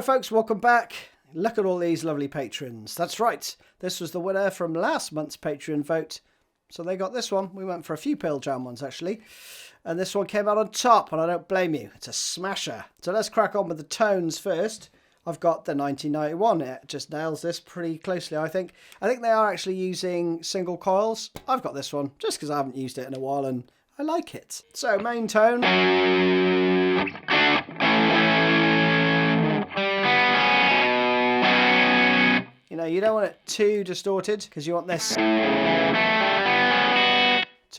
Hello folks, welcome back. Look at all these lovely patrons. That's right, this was the winner from last month's Patreon vote. So they got this one. We went for a few Pearl Jam ones actually. And this one came out on top, and I don't blame you. It's a smasher. So let's crack on with the tones first. I've got the 1991. It just nails this pretty closely, I think. I think they are actually using single coils. I've got this one just because I haven't used it in a while and I like it. So main tone. You know, you don't want it too distorted because you want this to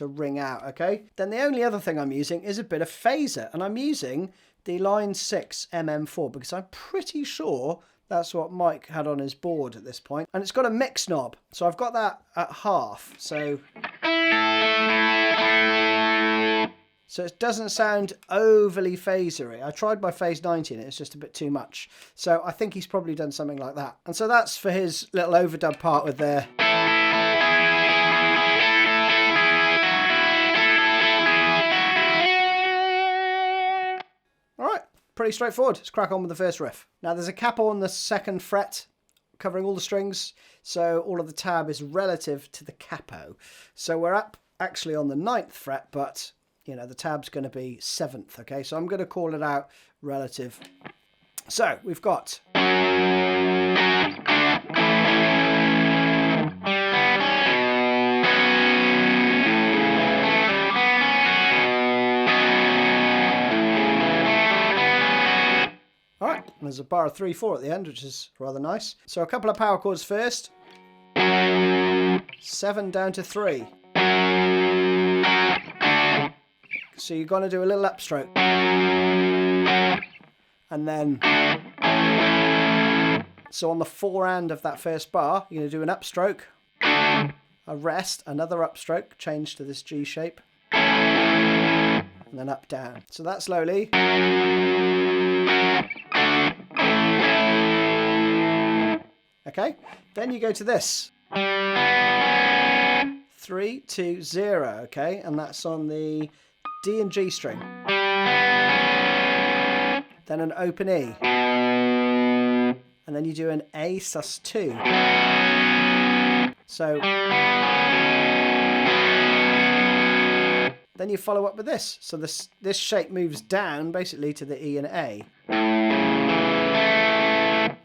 ring out, okay? Then the only other thing I'm using is a bit of phaser, and I'm using the Line 6 MM4 because I'm pretty sure that's what Mike had on his board at this point. And it's got a mix knob, so I've got that at half, so it doesn't sound overly phasery. I tried my phase 90 and it's just a bit too much. So I think he's probably done something like that. And so that's for his little overdub part with the pretty straightforward. Let's crack on with the first riff. Now there's a capo on the 2nd fret covering all the strings, so all of the tab is relative to the capo. So we're up actually on the 9th fret, but you know the tab's going to be 7th, okay? So I'm going to call it out relative. So we've got there's a bar of 3/4 at the end, which is rather nice. So a couple of power chords first. 7 down to 3. So you're going to do a little upstroke. And then, so on the forehand of that first bar, you're going to do an upstroke, a rest, another upstroke, change to this G shape, and then up, down. So that slowly. Okay, then you go to this 3, 2, 0, okay, and that's on the D and G string. Then an open E, and then you do an A sus2. So then you follow up with this. So this shape moves down basically to the E and A.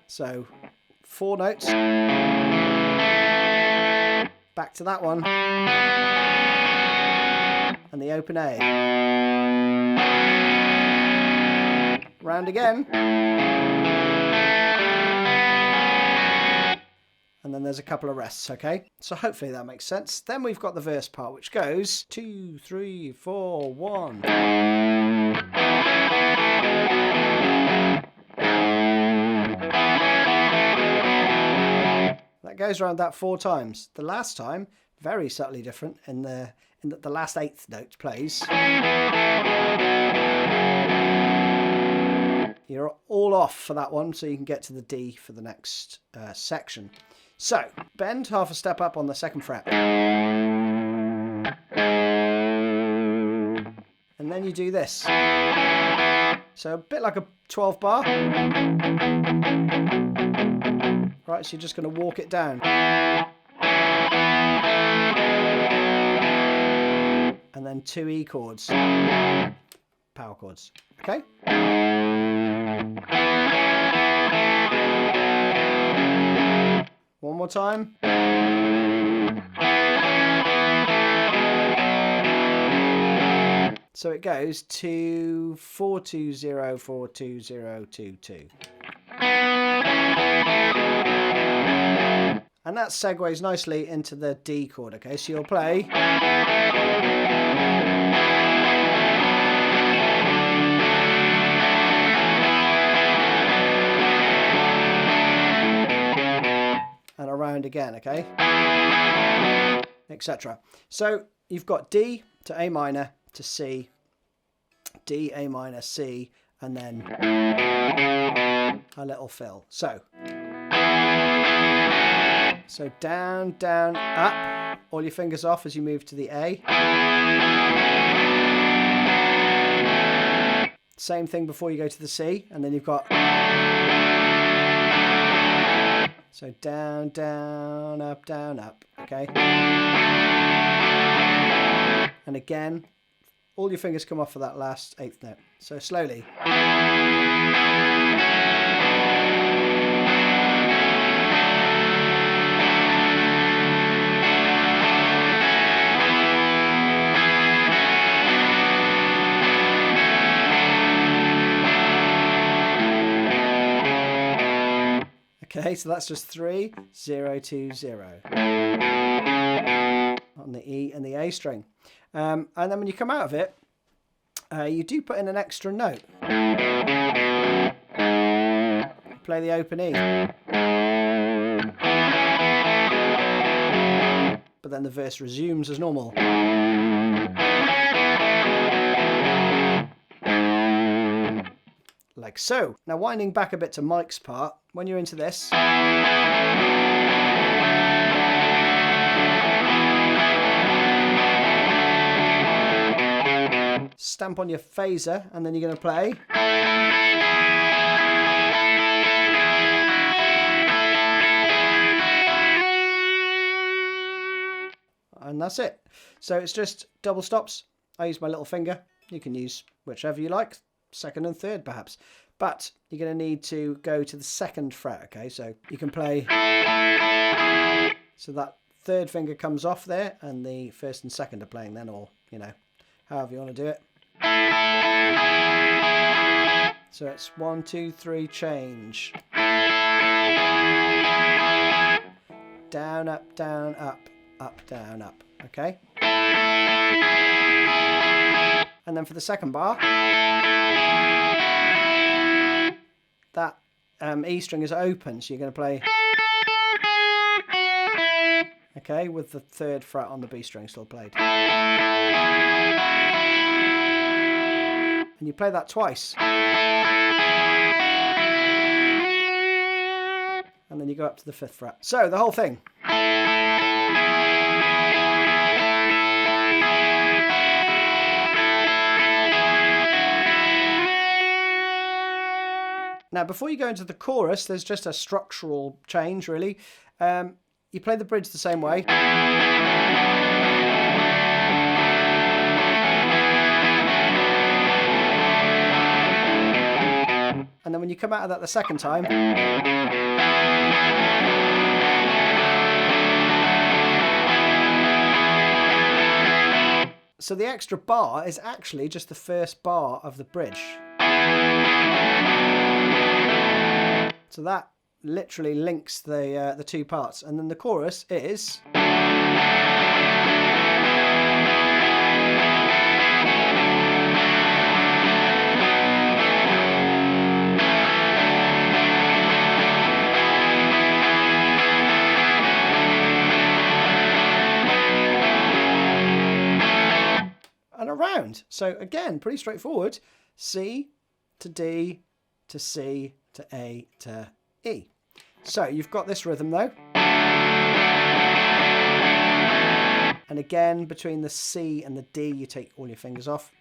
So 4 notes, back to that one, and the open A, round again, and then there's a couple of rests, okay? So hopefully that makes sense. Then we've got the verse part, which goes 2, 3, 4, 1. That goes around that 4 times. The last time, very subtly different in that the last 8th note plays. You're all off for that one, so you can get to the D for the next section. So, bend half a step up on the 2nd fret. And then you do this. So a bit like a 12 bar. Right, so you're just going to walk it down. And then 2 E chords. Power chords. Okay? One more time. So it goes to 4, 2, 0, 4, 2, 0, 2, 2. And that segues nicely into the D chord, okay? So you'll play. And around again, okay? Etc. So you've got D to A minor to C, D, A minor, C, and then a little fill. So down, down, up, all your fingers off as you move to the A. Same thing before you go to the C, and then you've got So down, down, up, okay? And again, all your fingers come off for that last eighth note. So slowly. Okay, so that's just 3, 0, 2, 0 on the E and the A string. And then when you come out of it, you do put in an extra note. Play the open E. But then the verse resumes as normal. Like so. Now winding back a bit to Mike's part, when you're into this, stamp on your phaser and then you're going to play. And that's it. So it's just double stops. I use my little finger. You can use whichever you like. Second and third perhaps, but you're going to need to go to the second fret. Okay, so you can play, so that third finger comes off there and the first and second are playing then, or you know, however you want to do it. So it's 1, 2, 3 change, down, up, down, up, up, down, up. Okay, and then for the second bar, that E string is open, so you're going to play, okay, with the third fret on the B string still played. And you play that twice. And then you go up to the 5th fret. So the whole thing. Now, before you go into the chorus, there's just a structural change, really. You play the bridge the same way. And then when you come out of that the second time, so the extra bar is actually just the first bar of the bridge. So that literally links the two parts, and then the chorus is. And around. So again, pretty straightforward. C to D to C to A to E. So you've got this rhythm though. And again, between the C and the D, you take all your fingers off.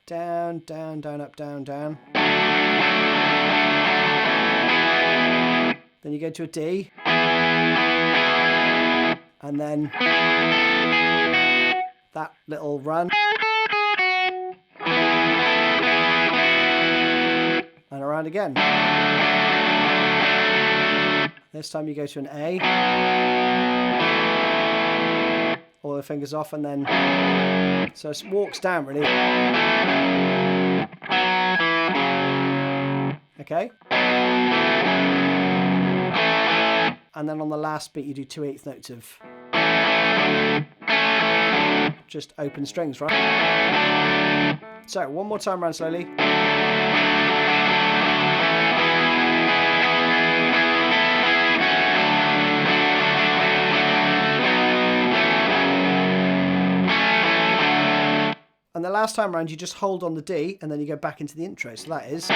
Down, down, down, up, down, down. Then you go to a D. And then that little run. And around again. This time you go to an A. All the fingers off, and then so it walks down really. Okay. And then on the last beat you do 2/8 notes of just open strings, right? So one more time around slowly. And the last time around, you just hold on the D, and then you go back into the intro. So that is.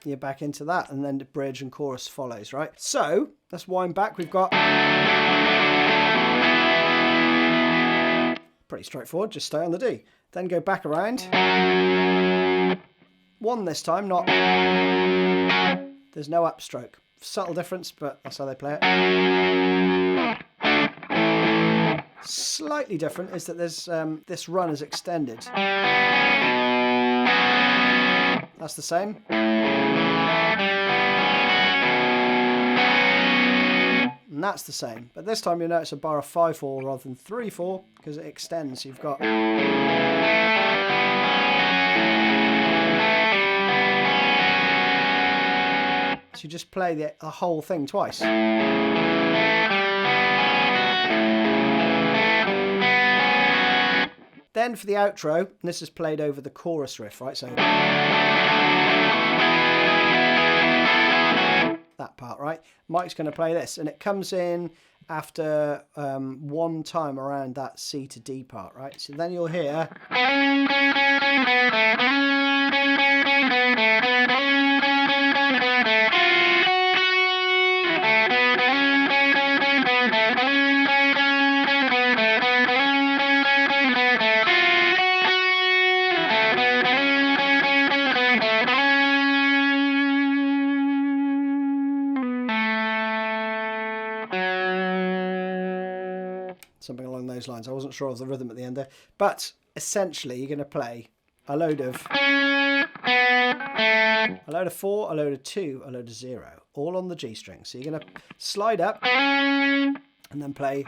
you're back into that, and then the bridge and chorus follows, right? So let's wind back. We've got pretty straightforward, just stay on the D. Then go back around. 1 this time, not... There's no upstroke. Subtle difference, but that's how they play it. Slightly different is that there's this run is extended. That's the same. And that's the same. But this time you'll notice a bar of 5/4 rather than 3/4 because it extends. You've got... So you just play the whole thing twice. Then for the outro, and this is played over the chorus riff, right? So that part, right? Mike's going to play this, and it comes in after 1 time around that C to D part, right? So then you'll hear... Something along those lines. I wasn't sure of the rhythm at the end there. But essentially, you're going to play a load of 4, a load of 2, a load of 0, all on the G string. So you're going to slide up and then play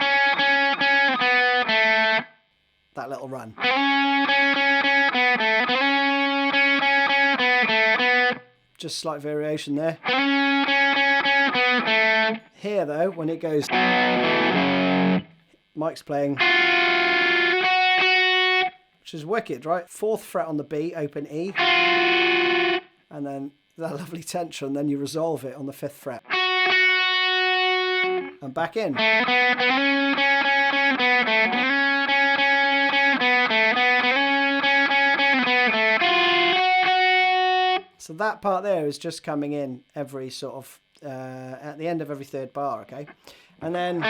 that little run. Just slight variation there. Here, though, when it goes... Mike's playing, which is wicked, right? 4th fret on the B, open E, and then that lovely tension, then you resolve it on the 5th fret. And back in. So that part there is just coming in every sort of, at the end of every 3rd bar, okay? And then...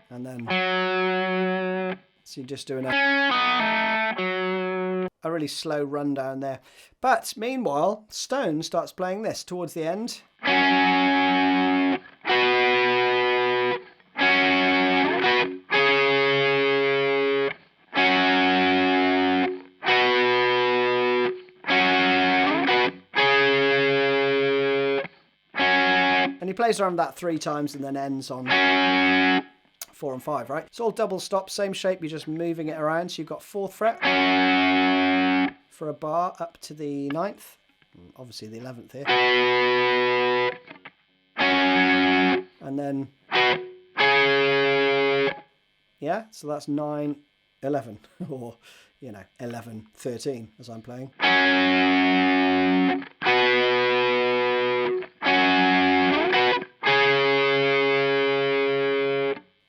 And then... So you're just doing a really slow rundown there. But meanwhile, Stone starts playing this towards the end. And he plays around that 3 times and then ends on 4 and 5, right? It's all double stop, same shape, you're just moving it around. So you've got 4th fret for a bar up to the 9th, obviously the 11th here. And then, yeah, so that's 9, 11, or, you know, 11, 13 as I'm playing.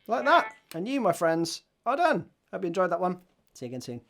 Like that. And you, my friends, are done. Hope you enjoyed that one. See you again soon.